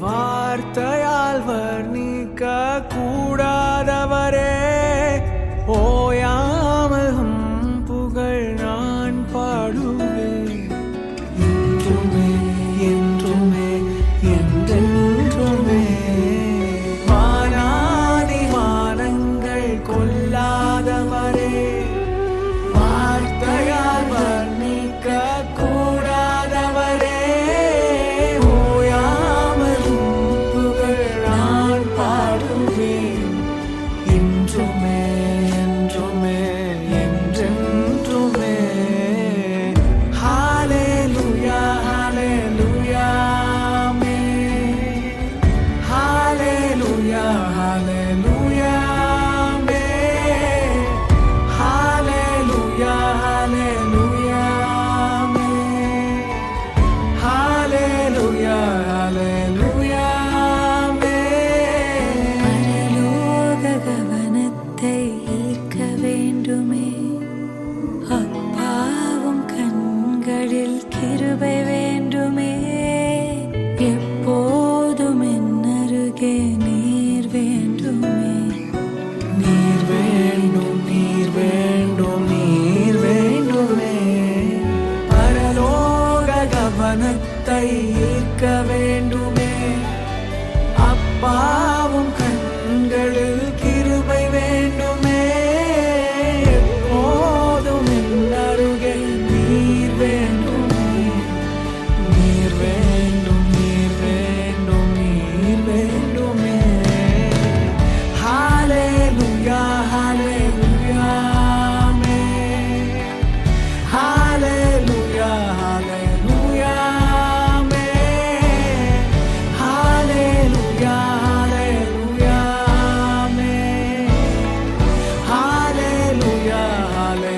வார்த்தையால் வர்ணிக்க கூடாதவரே, ஓயாமல் புகழ் நான் பாடுவேன். என்றுமே என்றுமே என்றென்றுமே வானாதி வானங்கள் கொல்லாதவரே, வார்த்தையால் வர்ணிக்க கூடாதவரே, என்றுமே என்றுமே என்றென்றுமே. ஹல்லேலூயா ஹல்லேலூயா ஆமென். ஹல்லேலூயா ஹல்லேலூயா ஆமென். ஹல்லேலூயா ஹல்லேலூயா ஆமென். ஹல்லேலூயா ஹல்லேலூயா. அப்பாவும் கண்களில் கிருபை